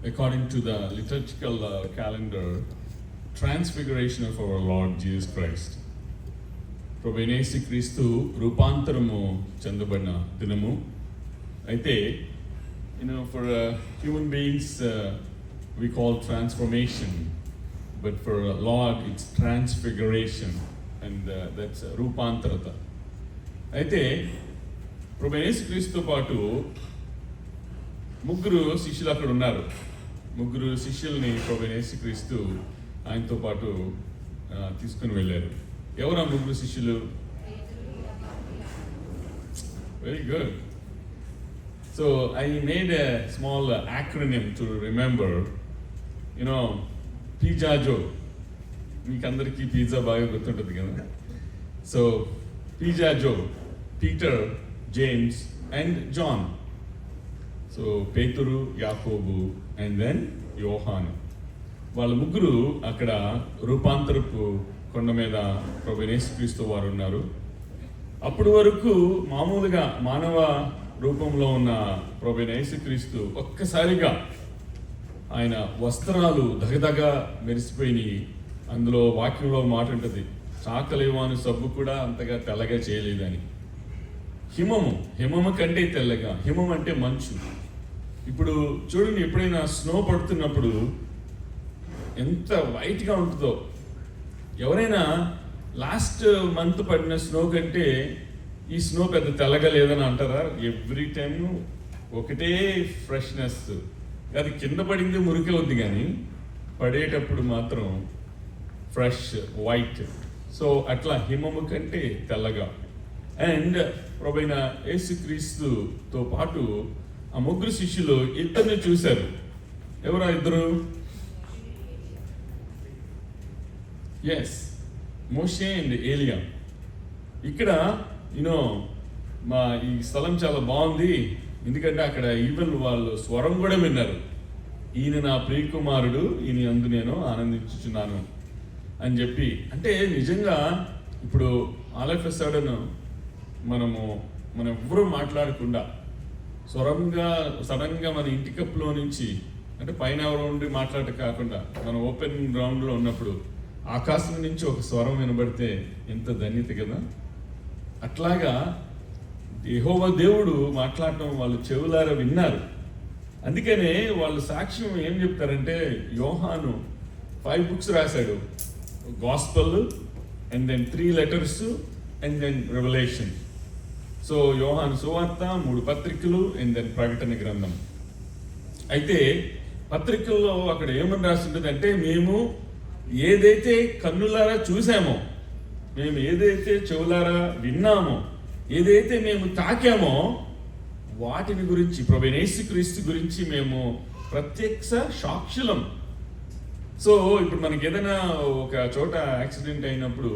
according to the liturgical calendar, transfiguration of our Lord Jesus Christ. ప్రభు యేసు క్రీస్తు రూపాంతరము చెందబడిన దినము. అయితే for human beings we call transformation, but for Lord it's transfiguration, and that's రూపాంతరత. అయితే ప్రభు యేసు క్రీస్తుతో పాటు ముగ్గురు శిష్యులు అక్కడ ఉన్నారు. ముగ్గురు శిష్యుల్ని ప్రభు యేసు క్రీస్తు ఆయనతో పాటు తీసుకుని వెళ్ళారు. ఎవరు ఆ ముగ్గురు శిష్యులు? Very good. So I made a small acronym to remember. Pizza Jo, మీకు అందరికీ పిజ్జా బాగా గుర్తుంటుంది కదా. So pizza Jo, Peter, James and John. So Pethuru, Yakobu and then యోహాను. వాళ్ళ ముగ్గురు అక్కడ రూపాంతరపు కొండ మీద ప్రభు యేసుక్రీస్తు వారు ఉన్నారు. అప్పటి వరకు మామూలుగా మానవ రూపంలో ఉన్న ప్రభు యేసుక్రీస్తు ఒక్కసారిగా ఆయన వస్త్రాలు దగదగ మెరిసిపోయినాయి. అందులో వాక్యంలో మాట ఉంటుంది, చాకలేవాను సబ్బు కూడా అంతగా తెల్లగా చేయలేదని. హిమము కంటే తెల్లగా. హిమం అంటే మంచు. ఇప్పుడు చూడండి, ఎప్పుడైనా స్నో పడుతున్నప్పుడు ఎంత వైట్గా ఉంటుందో. ఎవరైనా లాస్ట్ మంత్ పడిన స్నో కంటే ఈ స్నో పెద్ద తెల్లగా లేదని అంటారా? ఎవ్రీ టైమ్ ఒకటే ఫ్రెష్నెస్. అది కింద పడింది మురికి అవుద్ది, కానీ పడేటప్పుడు మాత్రం ఫ్రెష్ వైట్. సో అట్లా హిమము కంటే తెల్లగా. అండ్ ప్రభువైన యేసుక్రీస్తుతో పాటు ఆ ముగ్గురు శిష్యులు ఇద్దరిని చూశారు. ఎవరా ఇద్దరు? ఎస్, మోషే అండ్ ఏలియా. ఇక్కడ మా ఈ స్థలం చాలా బాగుంది, ఎందుకంటే అక్కడ ఈవెన్ వాళ్ళు స్వరం కూడా విన్నారు. ఈయన నా ప్రియకుమారుడు, ఈయన యందు నేను ఆనందించుచున్నాను అని చెప్పి. అంటే నిజంగా ఇప్పుడు ఆల్ ఆఫ్ ఎ సడన్ మనం ఎవ్వరూ మాట్లాడకుండా సడన్గా మన ఇంటి కప్పులో నుంచి, అంటే పైన ఎవరో ఉండి మాట్లాడటం కాకుండా మనం ఓపెన్ గ్రౌండ్లో ఉన్నప్పుడు ఆకాశం నుంచి ఒక స్వరం వినబడితే ఎంత ధన్యత కదా. అట్లాగా యెహోవా దేవుడు మాట్లాడటం వాళ్ళు చెవులారా విన్నారు. అందుకనే వాళ్ళు సాక్ష్యం ఏం చెప్తారంటే, యోహాను 5 books రాశాడు, gospel and then 3 letters and then revolution. So యోహాను సువార్త, 3 పత్రికలు అండ్ దెన్ ప్రకటన గ్రంథం. అయితే పత్రికల్లో అక్కడ ఏమని రాస్తుంటుంది అంటే, మేము ఏదైతే కన్నులారా చూసామో, మేము ఏదైతే చెవులారా విన్నామో, ఏదైతే మేము తాకామో వాటిని గురించి, ప్రభు యేసుక్రీస్తు గురించి మేము ప్రత్యక్ష సాక్షులం. సో ఇప్పుడు మనకి ఏదైనా ఒక చోట యాక్సిడెంట్ అయినప్పుడు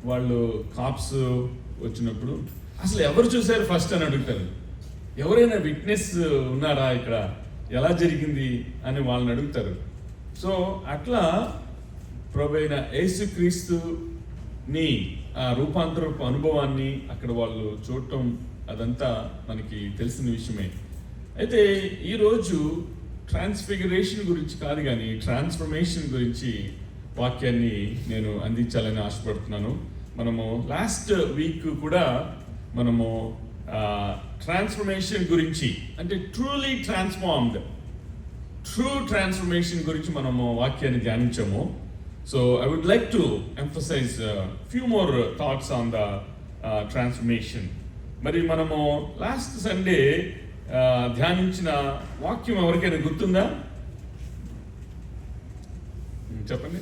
వాళ్ళు కాప్స్ వచ్చినప్పుడు అసలు ఎవరు చూశారు ఫస్ట్ అని అడుగుతారు. ఎవరైనా విట్నెస్ ఉన్నారా, ఇక్కడ ఎలా జరిగింది అని వాళ్ళని అడుగుతారు. సో అట్లా ప్రభువైన యేసుక్రీస్తుని ఆ రూపాంతరపు అనుభవాన్ని అక్కడ వాళ్ళు చూడటం, అదంతా మనకి తెలిసిన విషయమే. అయితే ఈరోజు ట్రాన్స్ఫిగరేషన్ గురించి కాదు, కానీ ట్రాన్స్ఫర్మేషన్ గురించి వాక్యాన్ని నేను అందించాలని ఆశపడుతున్నాను. మనము లాస్ట్ వీక్ కూడా మనము ట్రాన్స్ఫర్మేషన్ గురించి, అంటే ట్రూలీ ట్రాన్స్ఫార్మ్డ్, ట్రూ ట్రాన్స్ఫర్మేషన్ గురించి మనము వాక్యాన్ని ధ్యానించాము. So I would like to emphasise few more thoughts on the transformation. మరి మనము లాస్ట్ సండే ధ్యానించిన వాక్యం ఎవరికైనా గుర్తుందా? చెప్పండి.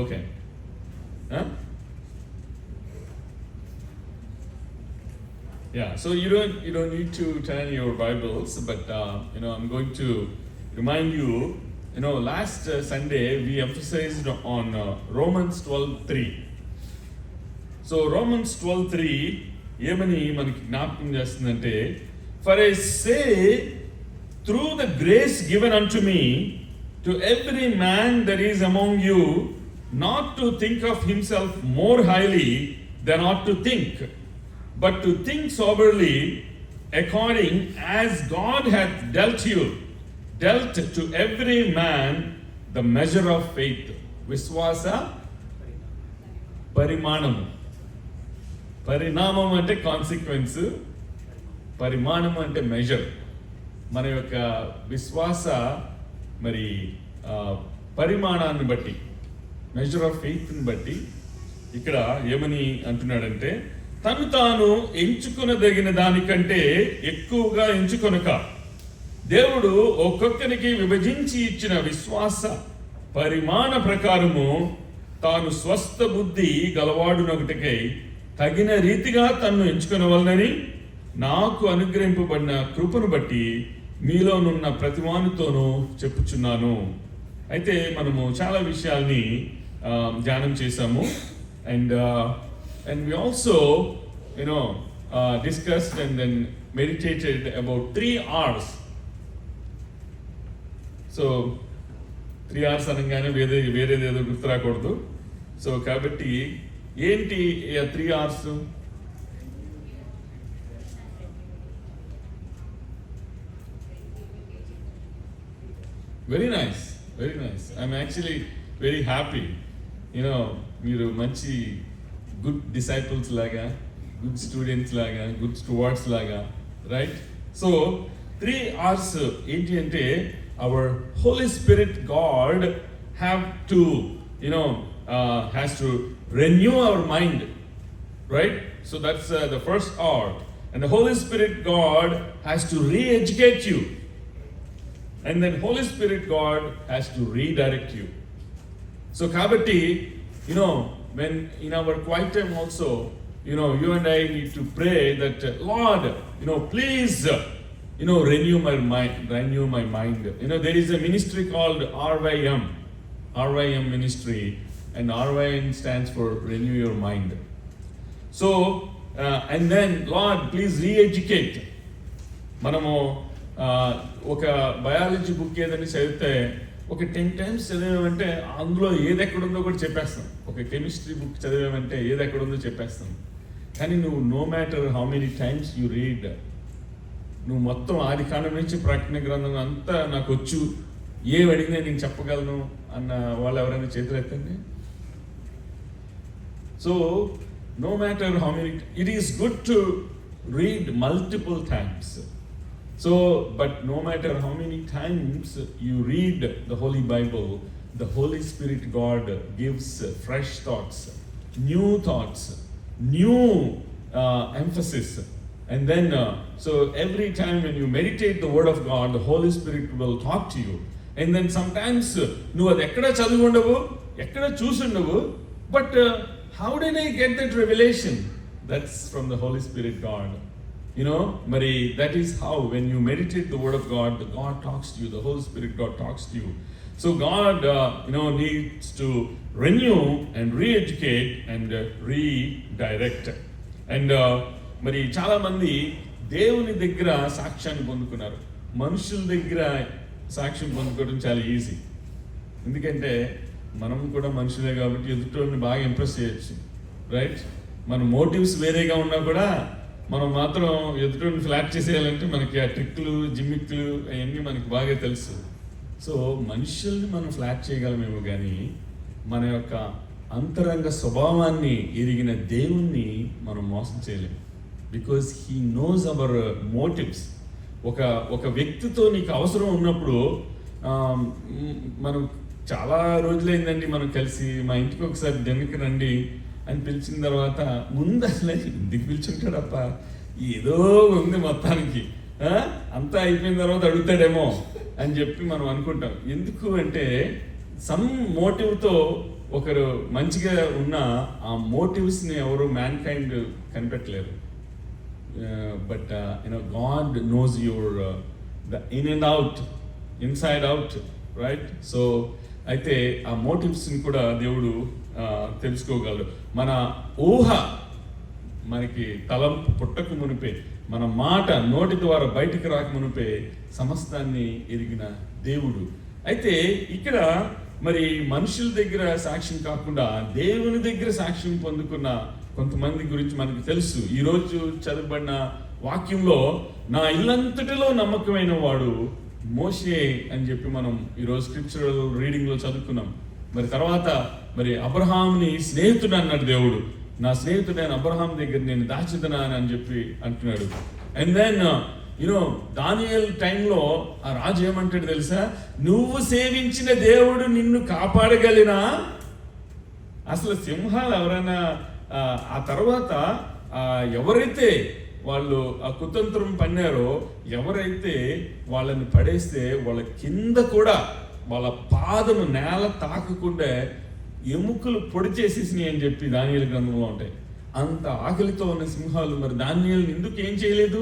Okay, yeah, so you don't need to turn your Bibles, but I'm going to remind you. Last Sunday we emphasized on Romans 12:3. So Romans 12:3 ఏమని మనకి జ్ఞాపకం చేస్తుందంటే, for I say through the grace given unto me, to every man that is among you, not to think of himself more highly than ought to think, but to think soberly, according as God hath dealt to every man the measure of faith. విశ్వాస పరిణామం అంటే consequence, పరిమాణం అంటే measure. మన యొక్క విశ్వాస మరి పరిమాణాన్ని బట్టి, మెజర్ ఆఫ్ ఫెయిత్ని బట్టి ఇక్కడ ఏమని అంటున్నాడంటే, తను తాను ఎంచుకొనదగిన దానికంటే ఎక్కువగా ఎంచుకొనక దేవుడు ఒక్కొక్కరికి విభజించి ఇచ్చిన విశ్వాస పరిమాణ ప్రకారము తాను స్వస్థ బుద్ధి గలవాడునొకటికై తగిన రీతిగా తన్ను ఎంచుకొనవలనని నాకు అనుగ్రహింపబడిన కృపను బట్టి మీలోనున్న ప్రతివానితోనూ చెప్పుచున్నాను. అయితే మనము చాలా విషయాల్ని ధ్యానం చేశాము. And we also, discussed and then meditated about 3 R's. So 3 R's అనగానే వేరేదేదో గుర్తు రాకూడదు. సో కాబట్టి ఏంటి 3 R's? Very nice. I'm actually very happy. మీరు మంచి గుడ్ డిసైపుల్స్ లాగా, గుడ్ స్టూడెంట్స్ లాగా, గుడ్ స్టూవర్డ్స్ లాగా, రైట్? సో 3 R's ఏంటి అంటే, hour Holi spirit God has to renew our mind, right? So that's the first R. And the Holy Spirit God has to re-educate you. And then Holy Spirit God has to redirect you. So kabatti, when in our quiet time also, you and I need to pray that, Lord, please, renew my mind. There is a ministry called RYM ministry, and RYM stands for Renew Your Mind. So, and then, Lord, please re-educate. మనము ఒక biology book ఏదని చదివితే ఒక 10 times చదివామంటే అందులో ఏది ఎక్కడుందో కూడా చెప్పేస్తాం. ఒక కెమిస్ట్రీ బుక్ చదివామంటే ఏది ఎక్కడుందో చెప్పేస్తాం. కానీ నువ్వు no matter how many times you read, నువ్వు మొత్తం ఆది కాండం నుంచి ప్రకటన గ్రంథం అంతా నాకు వచ్చు, ఏవి అడిగినా నేను చెప్పగలను అన్న వాళ్ళు ఎవరైనా చేతులు ఎత్తండి. So no matter how many, it is good to read multiple times. So, but no matter how many times you read the Holy Bible, the Holy Spirit God gives fresh thoughts, new emphasis. And then, so every time when you meditate the Word of God, the Holy Spirit will talk to you. And then sometimes, నువ్వు అది ఎక్కడ చదివి ఉండవు, ఎక్కడ చూసి ఉండవు, but how did I get that revelation? That's from the Holy Spirit God. Mari, that is how when you meditate the Word of God, the God talks to you, the Holy Spirit God talks to you. So God, needs to renew and re-educate and redirect. And మరి చాలా మంది దేవుని దగ్గర సాక్ష్యాన్ని పొందుకున్నారు, మనుషుల దగ్గర సాక్ష్యం పొందుకోవడం చాలా ఈజీ. ఎందుకంటే మనం కూడా మనుషులే కాబట్టి ఎదుటోళ్ళని బాగా ఇంప్రెస్ చేయొచ్చు, రైట్? మన మోటివ్స్ వేరేగా ఉన్నా కూడా మనం మాత్రం ఎదుటిని ఫ్లాట్ చేసేయాలంటే మనకి ఆ ట్రిక్లు, జిమ్మిక్లు అవన్నీ మనకి బాగా తెలుసు. సో మనుషుల్ని మనం ఫ్లాట్ చేయగలమేమో కానీ మన యొక్క అంతరంగ స్వభావాన్ని ఎరిగిన దేవుణ్ణి మనం మోసం చేయలేము. Because he knows our motives. ఒక వ్యక్తితో నీకు అవసరం ఉన్నప్పుడు, మనం చాలా రోజులైందండి మనం కలిసి, మా ఇంటికి ఒకసారి డిన్నర్కి రండి అని పిలిచిన తర్వాత ముందు అసలు ఎందుకు పిలిచుంటాడప్ప, ఏదో ఉంది మొత్తానికి, అంతా అయిపోయిన తర్వాత అడుగుతాడేమో అని చెప్పి మనం అనుకుంటాం. ఎందుకు అంటే సమ్ మోటివ్తో ఒకరు మంచిగా ఉన్న ఆ మోటివ్స్ని ఎవరు మ్యాన్ కైండ్ కనిపెట్టలేరు. But God knows your the in and out, inside out, right? So అయితే ఆ మోటివ్స్ని కూడా దేవుడు తెలుసుకోగలడు. మన ఊహ, మనకి తలంపు పుట్టక మునిపే, మన మాట నోటి ద్వారా బయటికి రాక మునిపే సమస్తాన్ని ఎరిగిన దేవుడు. అయితే ఇక్కడ మరి మనుషుల దగ్గర సాక్ష్యం కాకుండా దేవుని దగ్గర సాక్ష్యం పొందుకున్న కొంతమంది గురించి మనకు తెలుసు. ఈరోజు చదవబడిన వాక్యంలో నా ఇల్లంతటిలో నమ్మకమైన వాడు మోషే అని చెప్పి మనం ఈరోజు స్క్రిప్చరల్ రీడింగ్లో చదువుకున్నాం. మరి తర్వాత మరి అబ్రహాంని స్నేహితుడు అన్నాడు దేవుడు. నా స్నేహితుడైన అబ్రహాం దగ్గర నేను దాచిదనా అని చెప్పి అంటున్నాడు. అండ్ దెన్ దానియేల్ టైంలో ఆ రాజు ఏమంటాడు తెలుసా, నువ్వు సేవించిన దేవుడు నిన్ను కాపాడగలినా. అసలు సింహాలు ఎవరైనా ఆ తర్వాత ఎవరైతే వాళ్ళు ఆ కుతంత్రం పన్నారో, ఎవరైతే వాళ్ళని పడేస్తే వాళ్ళ కింద కూడా వాళ్ళ పాదము నేల తాకకుండా ఎముకలు పొడి చేసేసినాయి అని చెప్పి దానియేలు గ్రంథంలో ఉంటాయి. అంత ఆకలితో ఉన్న సింహాలు మరి దానియేలుని ఎందుకు ఏం చేయలేదు?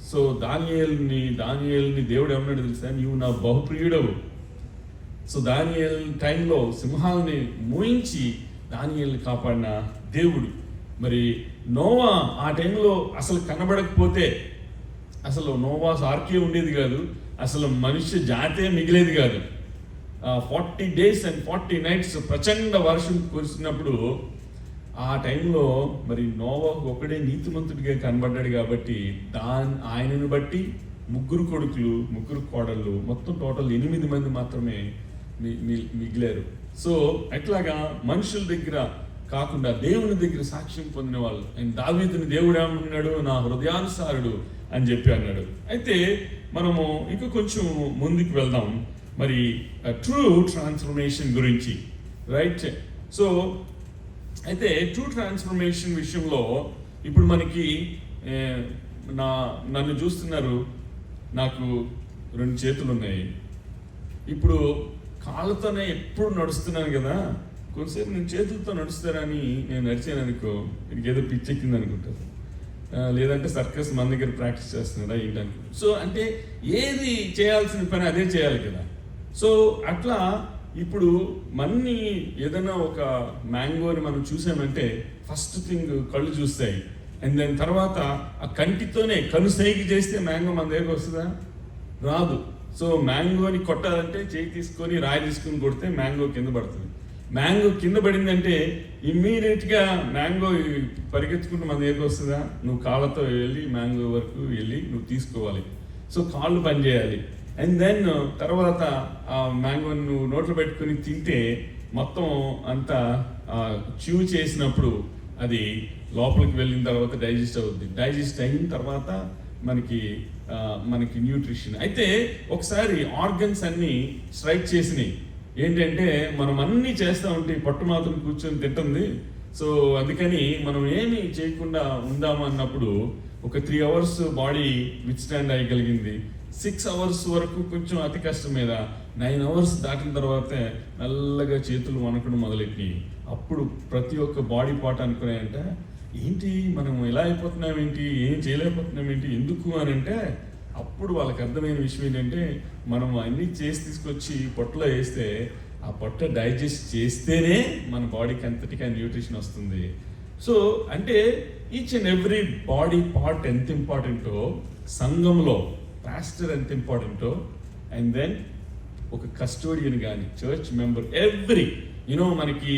సో దానియేలుని దేవుడు ఏమన్నాడు తెలుసా, నీవు నా బహుప్రియుడవు. సో దానియేలు టైంలో సింహాలని మోయించి దానియేలుని కాపాడిన దేవుడు. మరి నోవా ఆ టైంలో అసలు కనబడకపోతే అసలు నోవాస్ ఆర్కే ఉండేది కాదు, అసలు మనుష్య జాతే మిగిలేది కాదు. 40 days and 40 nights ప్రచండ వర్షం కురిసినప్పుడు ఆ టైంలో మరి నోవా ఒకడే నీతిమంతుడిగా కనబడ్డాడు కాబట్టి ఆయనను బట్టి 3 కొడుకులు 3 కోడళ్ళు, మొత్తం టోటల్ 8 మంది మాత్రమే మిగిలారు. సో అట్లాగా మనుషుల దగ్గర కాకుండా దేవుని దగ్గర సాక్ష్యం పొందిన వాళ్ళు. అండ్ దావీదుని దేవుడు ఏమన్నాడు, నా హృదయానుసారుడు అని చెప్పి అన్నాడు. అయితే మనము ఇంకా కొంచెం ముందుకు వెళ్దాం మరి ట్రూ ట్రాన్స్ఫర్మేషన్ గురించి, రైట్? సో అయితే ట్రూ ట్రాన్స్ఫర్మేషన్ విషయంలో ఇప్పుడు మనకి నన్ను చూస్తున్నారు, నాకు 2 చేతులు ఉన్నాయి. ఇప్పుడు కాళ్ళతోనే ఎప్పుడు నడుస్తున్నాను కదా, కొంతసేపు నేను చేతులతో నడుస్తానని నేను నడిచాను అనుకో, ఇది ఏదో పిచ్చెక్కింది అనుకుంటారు, లేదంటే సర్కస్ మన దగ్గర ప్రాక్టీస్ చేస్తున్నాడా ఏంటనుకో. సో అంటే ఏది చేయాల్సిన పని అదే చేయాలి కదా. సో అట్లా ఇప్పుడు మన్ని ఏదైనా ఒక మ్యాంగోని మనం చూసామంటే ఫస్ట్ థింగ్ కళ్ళు చూస్తాయి. అండ్ దాని తర్వాత ఆ కంటితోనే కనుసైకి చేస్తే మ్యాంగో మన దగ్గరకు వస్తుందా? రాదు. సో మ్యాంగోని కొట్టాలంటే చేయి తీసుకొని రాయి తీసుకొని కొడితే మ్యాంగో కింద పడుతుంది. మ్యాంగో కింద పడిందంటే ఇమ్మీడియట్గా మ్యాంగో పరిగెత్తుకుంటూ మన దగ్గరకు వస్తుందా? నువ్వు కాళ్ళతో వెళ్ళి మ్యాంగో వరకు వెళ్ళి నువ్వు తీసుకోవాలి. సో కాళ్ళు పనిచేయాలి. అండ్ దెన్ తర్వాత ఆ మ్యాంగోని నువ్వు నోట్లో పెట్టుకుని తింటే మొత్తం అంతా చ్యూ చేసినప్పుడు అది లోపలికి వెళ్ళిన తర్వాత డైజెస్ట్ అవుద్ది. డైజెస్ట్ అయిన తర్వాత మనకి న్యూట్రిషన్. అయితే ఒకసారి ఆర్గన్స్ అన్నీ స్ట్రైక్ చేసినాయి. ఏంటంటే మనం అన్నీ చేస్తూ ఉంటే పొట్ట మాత్రం కూర్చొని తింటుంది. సో అందుకని మనం ఏమి చేయకుండా ఉందాము అన్నప్పుడు ఒక 3 hours బాడీ విత్స్టాండ్ అయ్యగలిగింది. 6 hours వరకు కొంచెం అతి కష్టం మీద 9 hours దాటిన తర్వాత నల్లగా చేతులు వణకడం మొదలెట్టి అప్పుడు ప్రతి ఒక్క బాడీ పార్ట్ అనుకున్నాయంట, ఏంటి మనం ఇలా అయిపోతున్నాం ఏంటి, ఏం చేయలేకపోతున్నాం ఏంటి, ఎందుకు అని అంటే అప్పుడు వాళ్ళకి అర్థమైన విషయం ఏంటంటే మనం అన్నీ చేసి తీసుకొచ్చి పొట్టలో వేస్తే ఆ పొట్ట డైజెస్ట్ చేస్తేనే మన బాడీకి అంతటికి న్యూట్రిషన్ వస్తుంది. సో అంటే each and every body part ఎంత ఇంపార్టెంటో, సంఘంలో పాస్టర్ ఎంత ఇంపార్టెంటో, అండ్ దెన్ ఒక కస్టోడియన్ కానీ చర్చ్ మెంబర్ ఎవ్రీ మనకి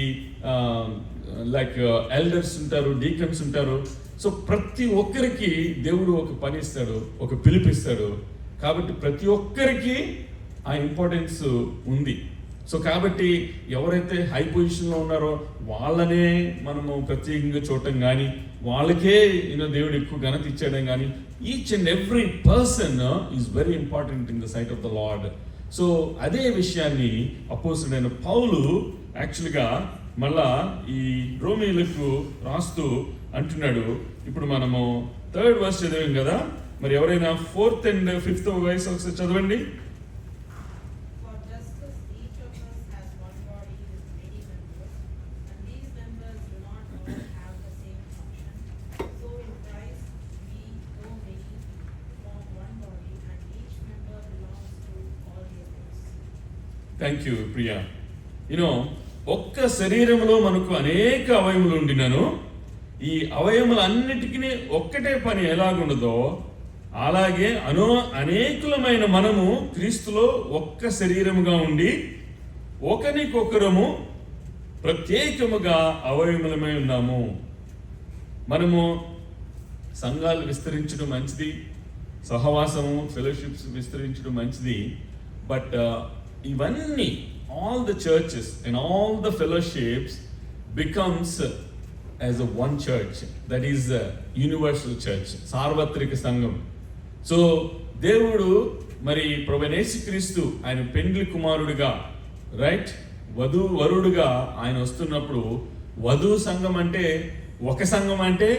లైక్ ఎల్డర్స్ ఉంటారు, డీకన్స్ ఉంటారు. సో ప్రతి ఒక్కరికి దేవుడు ఒక పని ఇస్తాడు, ఒక పిలిపిస్తాడు. కాబట్టి ప్రతి ఒక్కరికి ఆ ఇంపార్టెన్స్ ఉంది. సో కాబట్టి ఎవరైతే హై పొజిషన్లో ఉన్నారో వాళ్ళనే మనము ప్రత్యేకంగా చూడటం కానీ, వాళ్ళకే దేవుడు ఎక్కువ ఘనత ఇచ్చేయడం కానీ, each and every person is very important in the sight of the lord. So అదే విషయాన్ని అపోస్తలుడైన పౌలు యాక్చువల్గా మళ్ళా ఈ రోమీయులకు రాస్తూ అంటున్నాడు. ఇప్పుడు మనము 3rd verse చదివాం కదా, మరి ఎవరైనా 4th and 5th verse ఒకసారి చదవండి. Thank you Priya. ఒక్క శరీరంలో మనకు అనేక అవయములు ఉండినను ఈ అవయములన్నిటికీ ఒక్కటే పని ఎలాగుండదో అలాగే అనేకులమైన మనము క్రీస్తులో ఒక్క శరీరముగా ఉండి ఒకరికొకరము ప్రత్యేకముగా అవయములమై ఉన్నాము. మనము సంఘాలు విస్తరించడం మంచిది, సహవాసము ఫెలోషిప్స్ విస్తరించడం మంచిది. బట్ ఇవన్నీ all the churches and all the fellowships becomes as a one church, that is a universal church, సార్వత్రిక సంఘం. సో దేవుడు మరి ప్రభువైన యేసుక్రీస్తు ఆయన పెండ్లి కుమారుడిగా, రైట్, వరుడుగా ఆయన వస్తున్నప్పుడు వధు సంఘం అంటే ఒక సంఘం అంటే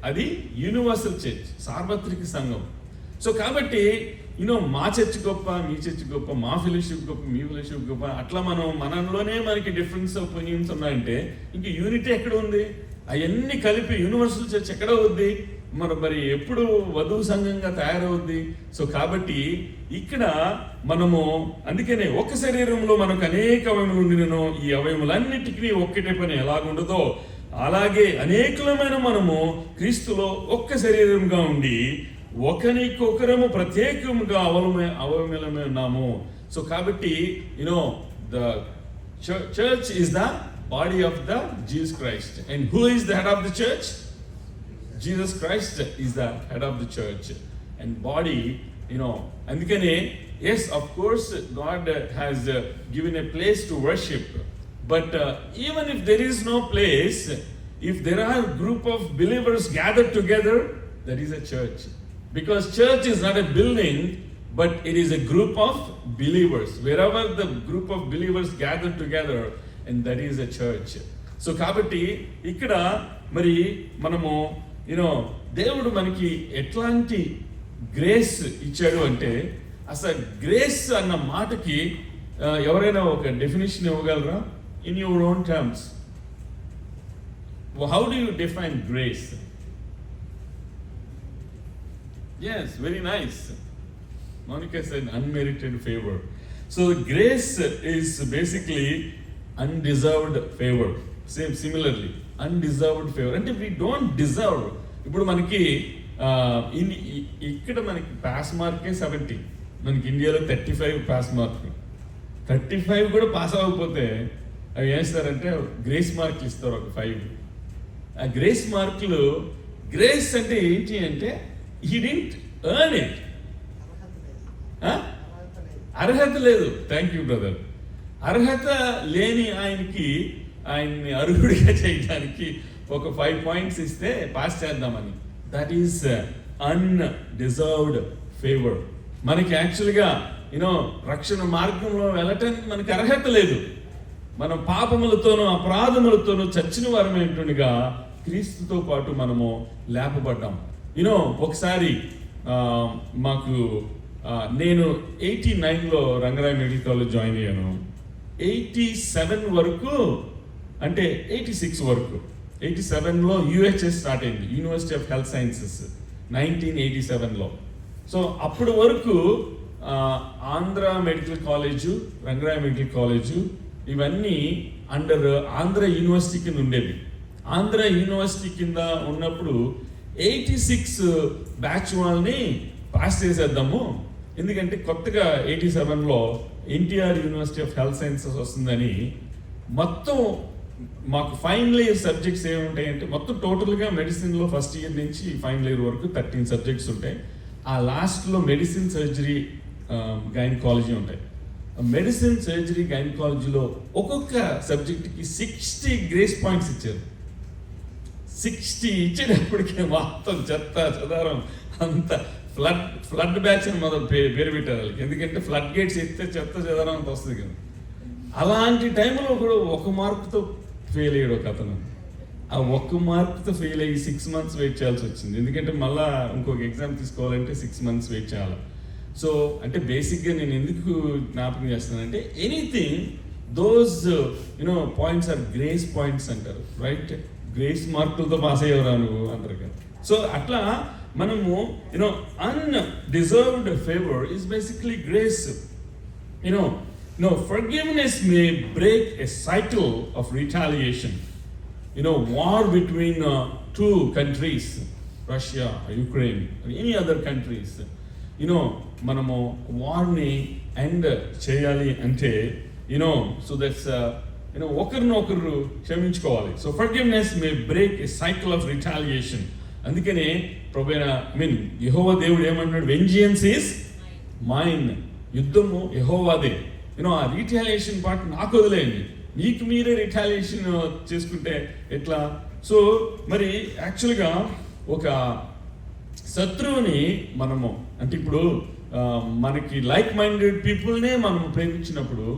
అది యూనివర్సల్ చర్చ్, సార్వత్రిక సంఘం. సో కాబట్టి మా చర్చ్ గొప్ప, మీ చర్చ్ గొప్ప, మా ఫెలోషిప్ గొప్ప, మీ ఫెలోషిప్ గొప్ప, అట్లా మనలోనే మనకి డిఫరెన్స్ ఒపీనియన్స్ ఉన్నాయంటే ఇంక యూనిటీ ఎక్కడ ఉంది? అవన్నీ కలిపి యూనివర్సల్ చర్చ్ ఎక్కడ అవుద్ది? మరి ఎప్పుడు వధువు సంఘంగా తయారవుద్ది? సో కాబట్టి ఇక్కడ మనము అందుకనే ఒక శరీరంలో మనకు అనేక అవయములు ఉండినను ఈ అవయములన్నిటికీ ఒక్కటే పని ఎలాగుండదో అలాగే అనేకులమైన మనము క్రీస్తులో ఒక్క శరీరంగా ఉండి ఒకరికొకరము ప్రత్యేకముగా అవయములమే ఉన్నాము. సో కాబట్టి the church is the body of the Jesus Christ. And who is the head of the church? Jesus Christ is the head of the church and body, అందుకనే yes, of course God has given a place to worship, but even if there is no place, if there are a group of believers gathered together, that is a church, because church is not a building but it is a group of believers. Wherever the group of believers gather together, and that is a church. So కాబట్టి ఇక్కడ మరి మనము దేవుడు మనకి ఎట్లాంటి grace ఇచ్చాడు అంటే, అసలు గ్రేస్ అన్న మాటకి ఎవరైనా ఒక డెఫినేషన్ ఇవ్వగలరా? In your own terms, how do you define grace? Yes, very nice. Monica said unmerited favor. So grace is basically undeserved favor. Similarly, undeserved favor అంటే we don't deserve. ఇప్పుడు మనకి ఇక్కడ మనకి పాస్ మార్కే 70, మనకి ఇండియాలో 35 పాస్ మార్క్. 35 కూడా pass అవ్వకపోతే అవి వేస్తారంటే గ్రేస్ మార్కులు ఇస్తారు, ఒక 5. ఆ గ్రేస్ మార్కులు, గ్రేస్ అంటే ఏంటి అంటే he didn't earn it. అర్హత లేదు. Thank you brother. అర్హత లేని ఆయన్ని అర్హుడిగా చేయడానికి ఒక 5 పాయింట్స్ ఇస్తే పాస్ చేద్దామని. That is undeserved favour. మనకి యాక్చువల్గా రక్షణ మార్గంలో వెళ్ళటానికి మనకి అర్హత లేదు. మనం పాపములతోనూ అపరాధములతోనూ చచ్చిన వారమేంటుండగా క్రీస్తుతో పాటు మనము లేపబడ్డాం. ఒకసారి మాకు నేను 89లో రంగరాయ మెడికల్ కాలేజ్ జాయిన్ అయ్యాను. 87 వరకు అంటే 86 వరకు, 87లో యూహెచ్ఎస్ స్టార్ట్ అయింది, యూనివర్సిటీ ఆఫ్ హెల్త్ సైన్సెస్ 1987లో. సో అప్పటి వరకు Andhra medical college, Rangaraya medical college ఇవన్నీ అండర్ ఆంధ్ర యూనివర్సిటీ కింద ఉండేవి. ఆంధ్ర యూనివర్సిటీ కింద ఉన్నప్పుడు 86 బ్యాచ్ వాళ్ళని పాస్ చేసేద్దాము, ఎందుకంటే కొత్తగా 87లో NTR university of health sciences వస్తుందని. మొత్తం మాకు ఫైనల్ ఇయర్ సబ్జెక్ట్స్ ఏముంటాయంటే, మొత్తం టోటల్గా మెడిసిన్లో ఫస్ట్ ఇయర్ నుంచి ఫైనల్ ఇయర్ వరకు 13 సబ్జెక్ట్స్ ఉంటాయి. ఆ లాస్ట్లో మెడిసిన్, సర్జరీ, గైనకాలజీ ఉంటాయి. మెడిసిన్, సర్జరీ, గైనకాలజీలో ఒక్కొక్క సబ్జెక్ట్కి 60 గ్రేస్ పాయింట్స్ ఇచ్చారు. 60 ఇచ్చేటప్పటికే మొత్తం చెత్త చెదారం అంత ఫ్లడ్ బ్యాచ్ అని మొదలు పేరు పెట్టారు వాళ్ళకి. ఎందుకంటే ఫ్లడ్ గేట్స్ ఎత్తే చెత్త చెదారం అంత వస్తుంది కదా. అలాంటి టైంలో కూడా 1 మార్కుతో ఫెయిల్ అయ్యాడు ఒక అతను. ఆ 1 మార్కుతో ఫెయిల్ అయ్యి 6 months వెయిట్ చేయాల్సి వచ్చింది. ఎందుకంటే మళ్ళీ ఇంకొక ఎగ్జామ్ తీసుకోవాలంటే 6 months వెయిట్ చేయాలి. సో అంటే బేసిక్గా నేను ఎందుకు జ్ఞాపకం చేస్తానంటే, anything those points are grace points అంటారు, రైట్? గ్రేస్ మార్కులతో పాస్ అయ్యేవరా నువ్వు అంటారు కదా. సో అట్లా మనము undeserved favor is basically grace. Forgiveness may break a cycle of retaliation. War between 2 countries, Russia or Ukraine or any other countries. మనము వార్ని end చేయాలి అంటే so that's ఒకరినొకరు క్షమించుకోవాలి. So forgiveness may break a cycle of retaliation. అందుకనే యెహోవా దేవుడు ఏమన్నాడు, వెంజియన్స్ is mine, యుద్ధము యెహోవాదే. ఆ రిటాలియేషన్ పార్ట్ నాకు వదిలేయండి, మీకు మీరే రిటాలియేషన్ చేసుకుంటే ఎట్లా? సో మరి యాక్చువల్గా ఒక శత్రువుని మనము అంటే ఇప్పుడు మనకి లైక్ మైండెడ్ పీపుల్నే మనం ప్రేమించినప్పుడు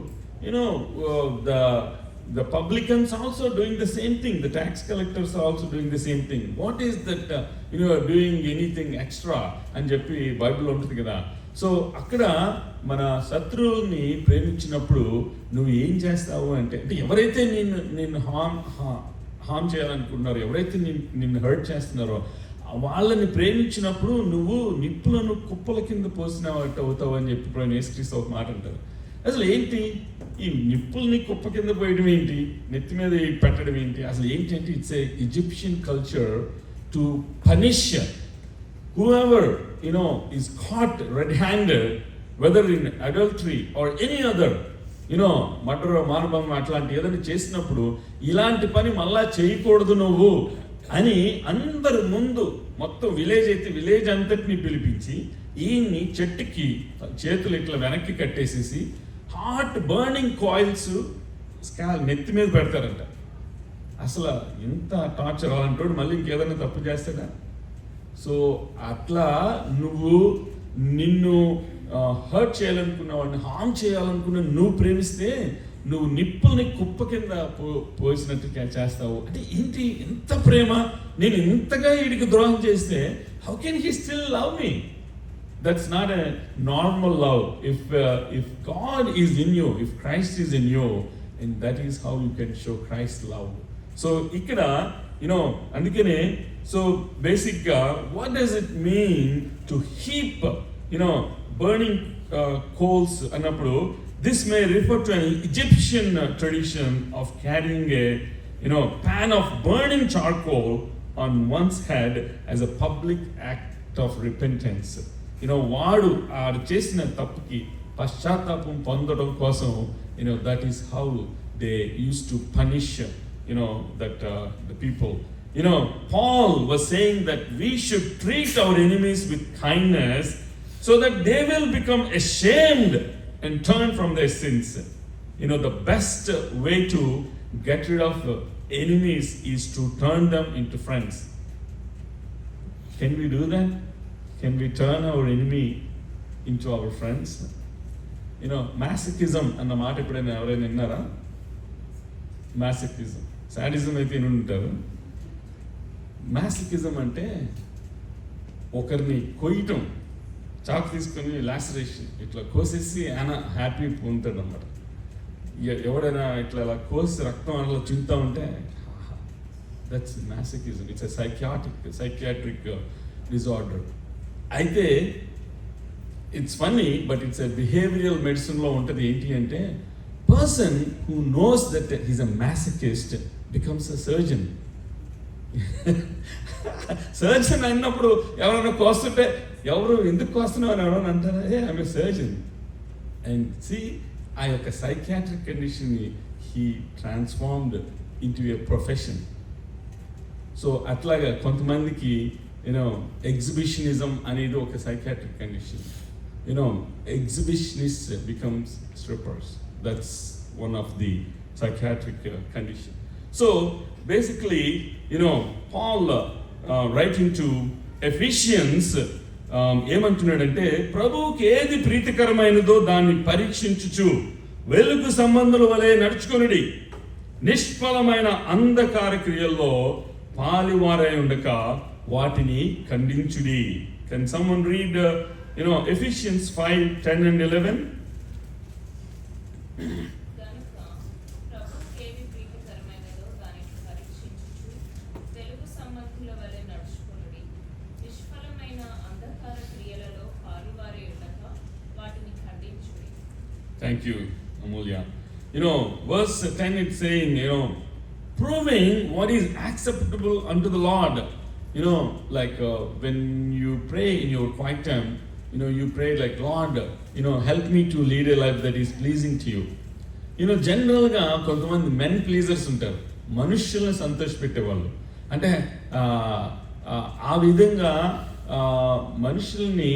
the publicans also doing the same thing, the tax collectors are also doing the same thing. What is that are doing anything extra అని చెప్పి బైబిల్ ఉంటుంది కదా. సో అక్కడ మన శత్రువుల్ని ప్రేమించినప్పుడు నువ్వు ఏం చేస్తావు అంటే ఎవరైతే నిన్ను హార్మ్ చేయాలనుకుంటున్నారో, ఎవరైతే నిన్ను హర్ట్ చేస్తున్నారో వాళ్ళని ప్రేమించినప్పుడు నువ్వు నిప్పులను కుప్పల కింద పోసినట్టు అవుతావు అని చెప్పి ఇప్పుడు యేసుక్రీస్తు ఒక మాట అంటారు. అసలు ఏంటి ఈ నిప్పుల్ని కుప్ప కింద పోయడం ఏంటి, నెత్తి మీద పెట్టడం ఏంటి, అసలు ఏంటంటే it's a Egyptian culture to punish whoever is caught red-handed, whether in adultery or any other murder మానభంగం అట్లాంటి ఏదైనా చేసినప్పుడు ఇలాంటి పని మళ్ళా చేయకూడదు నువ్వు అని అందరి ముందు మొత్తం విలేజ్ అయితే విలేజ్ అంతటిని పిలిపించి ఈయన్ని చెట్టుకి చేతులు ఇట్లా వెనక్కి కట్టేసేసి హాట్ బర్నింగ్ కాయిల్స్ నెత్తి మీద పెడతారంట. అసలు ఎంత టార్చర్ అలాంటోడు మళ్ళీ ఇంకేదైనా తప్పు చేస్తాడా? సో అట్లా నువ్వు నిన్ను హర్ట్ చేయాలనుకున్న వాడిని హార్మ్ చేయాలనుకున్న నువ్వు ప్రేమిస్తే నువ్వు నిప్పుల్ని కుప్ప కింద పోసినట్టు చేస్తావు. అంటే ఏంటి ఎంత ప్రేమ, నేను ఇంతగా వీడికి ద్రోహం చేస్తే how can he still love me? That's not a normal love. If God is in you, if Christ is in you, and that is how you can show Christ's love. So ikkada andukane so basically what does it mean to heap burning coals annappudu? This may refer to an Egyptian tradition of carrying a pan of burning charcoal on one's head as a public act of repentance. వాడు ఆడు చేసిన తప్పుకి పశ్చాత్తాపం పొందడం కోసం that is how they used to punish that the people. Paul was saying that we should treat our enemies with kindness so that they will become ashamed and turn from their sins. The best way to get rid of enemies is to turn them into friends. Can we do that? Can we turn our enemy into our friends? Masochism అన్న మాట ఎప్పుడైనా ఎవరైనా విన్నారా? మాసోకిజం, sadism అయితే ఉంటారు. మాసోకిజం అంటే ఒకరిని కొయ్యటం, చాకు తీసుకొని లాసరేషన్ ఇట్లా కోసేసి ఆయన హ్యాపీ ఉంటాడు అన్నమాట. ఎవడైనా ఇట్లా అలా కోసి రక్తం అలా చింతా ఉంటే that's masochism. It's a psychiatric disorder. అయితే it's funny but it's a behavioural మెడిసిన్లో ఉంటుంది. ఏంటి అంటే person who knows that he's a masochist becomes a surgeon. Surgeon అన్నప్పుడు ఎవరైనా కోస్తుంటే ఎవరు ఎందుకు కోస్తున్నావు అని ఎవరైనా అంటారా? I'm a surgeon. And see ఆ యొక్క సైకియాట్రిక్ కండిషన్ని he transformed into a profession. So అట్లాగా కొంతమందికి exhibitionism అనేది ఒక psychiatric condition. Exhibitionists becomes strippers. That's one of the psychiatric condition. So basically, Paul writing to Ephesians ఏమంటున్నాడంటే ప్రభువుకి ఏది ప్రీతికరమైనదో దాన్ని పరీక్షించుచు వెలుగు సంబంధుల వలె నడుచుకొనుడి, నిష్ఫలమైన అంధకార క్రియల్లో పాలివారై ఉండక వాటిని ఖండించుడి. Can someone read Ephesians 5:10 and 11? Thank you, Amulya. Verse 10 it's saying, proving what is acceptable unto the Lord. Like when you pray in your quiet time, you pray like, Lord, help me to lead a life that is pleasing to you. జనరల్గా కొంతమంది men pleasers ఉంటారు, మనుష్యుల్ని సంతోషపెట్టేవాళ్ళు. అంటే ఆ విధంగా మనుషుల్ని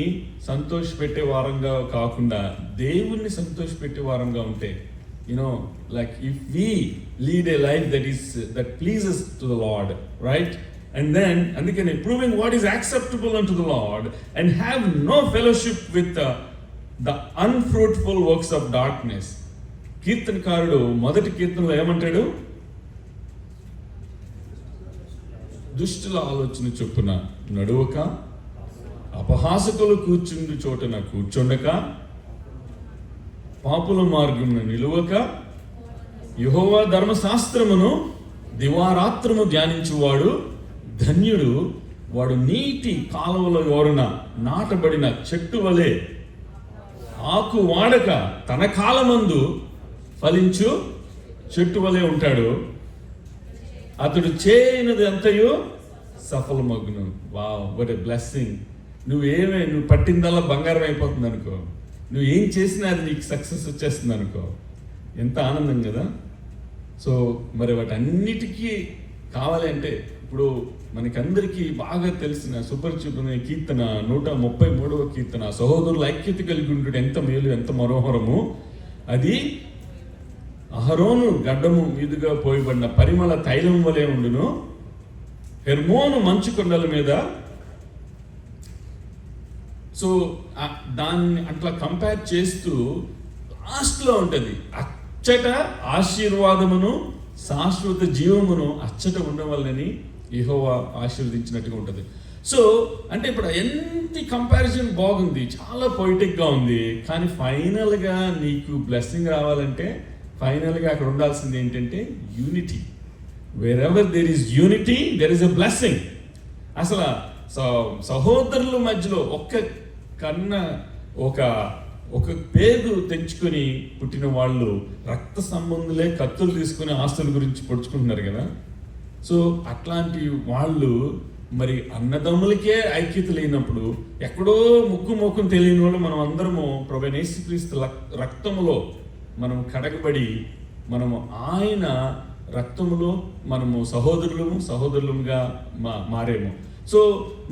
సంతోషపెట్టే వారంగా కాకుండా దేవుణ్ణి సంతోషపెట్టే వారంగా ఉంటే, like if we lead a life that pleases to the Lord, right? And then అందుకని proving what is acceptable unto the Lord and have no fellowship with the unfruitful works of darkness. కీర్తనకారుడు మొదటి కీర్తనలో ఏమంటాడు? దుష్టుల ఆలోచన చొప్పున నడువక, అపహాసకులు కూర్చుండు చోటన కూర్చుండక, పాపుల మార్గమున నిలువక, యెహోవా ధర్మశాస్త్రమును దివారాత్రము ధ్యానించువాడు ధన్యుడు. వాడు నీటి కాలువల ఓరన నాటబడిన చెట్టు వలె ఆకు వాడక తన కాలమందు ఫలించు చెట్టు వలె ఉంటాడు. అతడు చేయనది అంతయు సఫలమగును. Wow, what a blessing. నువ్వు పట్టిందల్లా బంగారం అయిపోతుంది అనుకో, నువ్వు ఏం చేసినా అది నీకు సక్సెస్ వచ్చేస్తుంది అనుకో, ఎంత ఆనందం కదా. సో మరి వాటన్నిటికీ కావాలి అంటే, ఇప్పుడు మనకందరికీ బాగా తెలిసిన సుపరిచితమైన కీర్తన 133వ కీర్తన, సహోదరుల ఐక్యత కలిగి ఉండుట ఎంత మేలు ఎంత మనోహరము. అది అహరోను గడ్డము మీదుగా పోయబడిన పరిమళ తైలం వలె ఉండును. హెర్మోను మంచు కొండల మీద. సో దాన్ని అట్లా కంపేర్ చేస్తూ లాస్ట్లో ఉంటుంది, అచ్చట ఆశీర్వాదమును శాశ్వత జీవమును అచ్చట ఉండవల్లని యెహోవా ఆశీర్వదించినట్టుగా ఉంటుంది. సో అంటే ఇప్పుడు ఎంత కంపారిజన్ బాగుంది, చాలా పొయిటిక్గా ఉంది. కానీ ఫైనల్గా నీకు బ్లెస్సింగ్ రావాలంటే ఫైనల్గా అక్కడ ఉండాల్సింది ఏంటంటే unity. Wear ever there is unity there is a blessing. అసలు సహోదరుల మధ్యలో ఒక పేరు తెంచుకొని పుట్టిన వాళ్ళు రక్త సంబంధులే కత్తులు తీసుకుని ఆస్తుల గురించి పొడుచుకుంటున్నారు కదా. సో అట్లాంటి వాళ్ళు మరి అన్నదమ్ములకే ఐక్యత లేనప్పుడు, ఎక్కడో ముక్కు తెలియని వాళ్ళు మనం అందరము ప్రభువైన యేసుక్రీస్తు రక్తములో మనము కడగబడి, మనము ఆయన రక్తములో మనము సహోదరులుగా మారేము. సో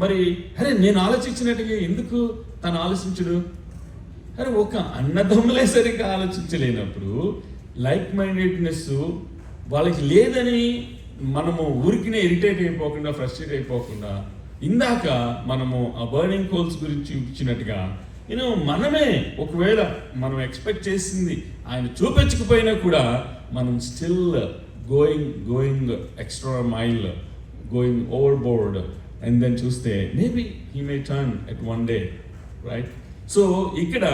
మరి అరే నేను ఆలోచించినట్టుగా ఎందుకు తను ఆలోచించడు? అరే ఒక అన్నదమ్ములే సరిగ్గా ఆలోచించలేనప్పుడు, లైక్ మైండెడ్నెస్ వాళ్ళకి లేదని మనము ఊరికినే ఇరిటేట్ అయిపోకుండా, ఫ్రస్ట్రేట్ అయిపోకుండా, ఇందాక మనము ఆ బర్నింగ్ కోల్స్ గురించి చూపించినట్టుగా మనమే ఒకవేళ మనం ఎక్స్పెక్ట్ చేసింది ఆయన చూపించకపోయినా కూడా మనం still going extra mile, going overboard, and then చూస్తే maybe he may turn at one day, right? So ఇక్కడ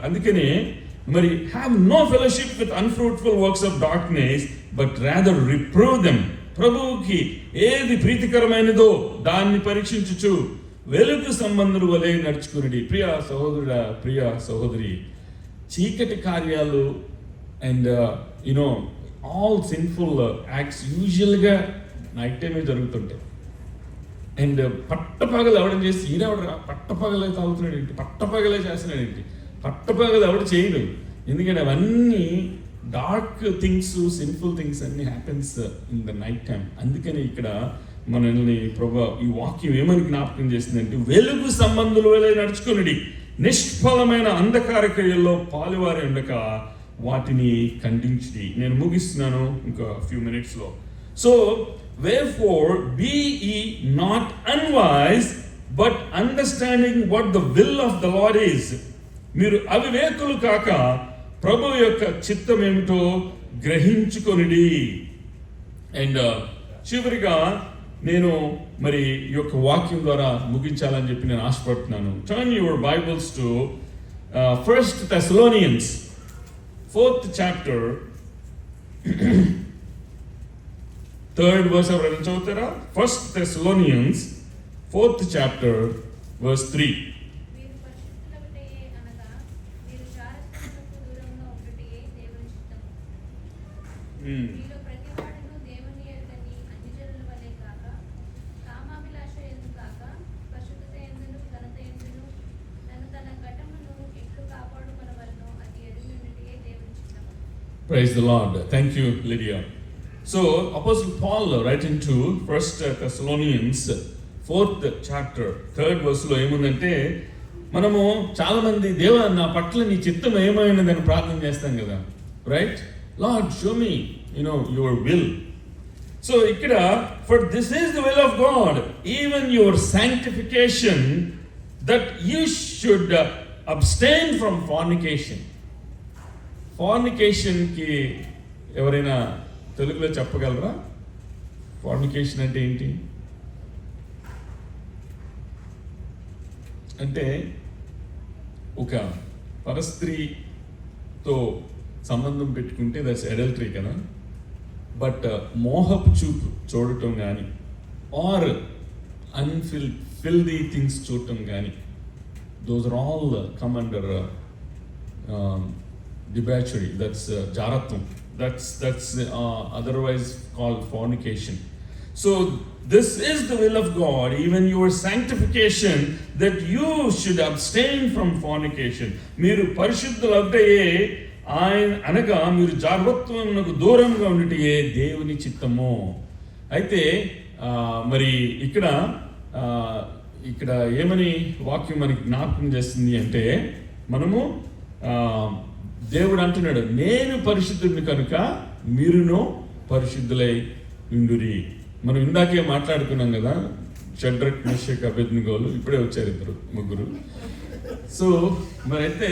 అందుకనే మరి have no fellowship with unfruitful works of darkness but rather reprove them. ప్రభువుకి ఏది ప్రీతికరమైనదో దాన్ని పరీక్షించుచు వెలుగు సంబంధులు వలె నడుచుకుని. ప్రియ సహోదరుడా, ప్రియ సహోదరి, చీకటి కార్యాలు అండ్ ఆల్ సిన్ఫుల్ యాక్ట్స్ యూజువల్గా నైట్ టైమే జరుగుతుంటాయి. అండ్ పట్టపగలు ఎవడం చేసి ఈయనెవడరా పట్టపగలే తాగుతున్నాడు ఏంటి, పట్టపగలే చేస్తున్నాడు ఏంటి, పట్టపగలు ఎవడు చేయడు. ఎందుకంటే అవన్నీ డార్క్ థింగ్స్, సిన్ఫుల్ థింగ్స్ అన్ని happens in the night time. అందుకని ఇక్కడ మనల్ని ప్రభు ఈ వాక్యం ఏమని జ్ఞాపకం చేసిందంటే, వెలుగు సంబంధుల వలె నడుచుకుని నిష్ఫలమైన అంధకార క్రియల్లో పాలువారి ఉండక వాటిని ఖండించి. నేను ముగిస్తున్నాను ఇంకా ఫ్యూ మినిట్స్లో. So wherefore be ye not unwise but understanding what the will of the Lord is. మీరు అవివేకులు కాక ప్రభు యొక్క చిత్తం ఏమిటో గ్రహించుకొనిడి. అండ్ చివరిగా నేను మరి ఈ యొక్క వాక్యం ద్వారా ముగించాలని చెప్పి నేను ఆశపడుతున్నాను. Turn your Bibles to 1 Thessalonians 4th chapter 3rd verse ఎవరైనా చదువుతారా? 1 Thessalonians 4th chapter verse 3. Praise the Lord. Thank you, Lydia. So, Apostle Paul, writing to 1 Thessalonians 4th chapter, 3rd verse లో ఏముందంటే, మనము చాలా మంది దేవా నా పట్ల నీ చిత్తం ఏమైనదని ప్రార్థన చేస్తాం కదా, right? Lord show me your will. So ఇక్కడ for this is the will of God even your sanctification that you should abstain from fornication. ఫార్నికేషన్కి ఎవరైనా తెలుగులో చెప్పగలరా? ఫార్నికేషన్ అంటే ఏంటి? అంటే ఒక పరస్త్రీతో సంబంధం పెట్టుకుంటే దట్స్ అడల్టరీ కదా. బట్ మోహపు చూపు చూడటం కానీ ఆర్ ఫిల్దీ థింగ్స్ చూడటం కానీ, those are all come under debauchery, that's jaratvam, that's otherwise called fornication. So this is the will of God, even your sanctification, that you should abstain from fornication. మీరు పరిశుద్ధులవుటయే ఆయన అనగా మీరు జాగ్రత్తకు దూరంగా ఉండటయే దేవుని చిత్తము. అయితే మరి ఇక్కడ ఏమని వాక్యం మనకి జ్ఞాపకం చేస్తుంది అంటే, మనము దేవుడు అంటున్నాడు, నేను పరిశుద్ధుడిని కనుక మీరును పరిశుద్ధులై ఉండురి. మనం ఇందాకే మాట్లాడుకున్నాం కదా, షడ్రక్, మేషక్, అబేద్నెగోలు ఇప్పుడే వచ్చారు ముగ్గురు. సో మరైతే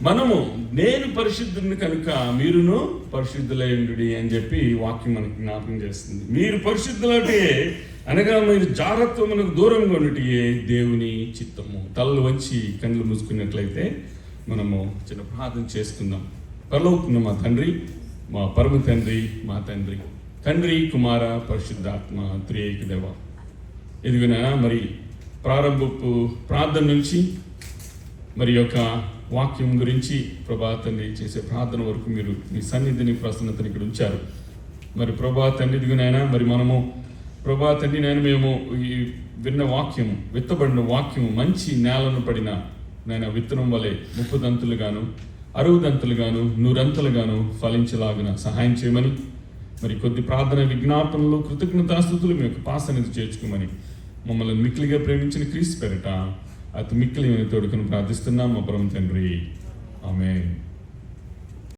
మనము నేను పరిశుద్ధుడిని కనుక మీరును పరిశుద్ధులై ఉండుడి అని చెప్పి వాక్యం మనకి జ్ఞాపకం చేస్తుంది. మీరు పరిశుద్ధులంటే అనగా మీరు జాగ్రత్తకు దూరంగా ఉండటయే దేవుని చిత్తము. తలలు వంచి కళ్ళు మూసుకున్నట్లయితే మనము చిన్న ప్రార్థన చేసుకుందాం. పరలోకమున్న మా తండ్రి, మా పరమ తండ్రి, మా తండ్రి, తండ్రి, కుమార, పరిశుద్ధాత్మ త్రియేక దేవ, ఎదుగునా మరి ప్రారంభపు ప్రార్థన నుంచి మరి యొక్క వాక్యం గురించి ప్రభా తండ్రి చేసే ప్రార్థన వరకు మీరు మీ సన్నిధిని, ప్రసన్నతని ఇక్కడ ఉంచారు. మరి ప్రభా తండ్రి ఎదుగునైనా మరి మనము ప్రభా తండ్రి మేము ఈ విన్న వాక్యము, విత్తబడిన వాక్యము మంచి నేలను పడిన నేను విత్తనం వలె 30 దంతులుగాను 60 దంతులుగాను 100 దంతులుగాను ఫలించలాగిన సహాయం చేయమని, మరి కొద్ది ప్రార్థన విజ్ఞాపనలు, కృతజ్ఞతాస్తుతులు మీ యొక్క పాసనిధి చేర్చుకోమని మమ్మల్ని మిక్కిలిగా ప్రేమించిన క్రీస్తు పేరిట అతి మిక్కిలి తోడుకుని ప్రార్థిస్తున్నాం మా పరమ తండ్రి. ఆమేన్.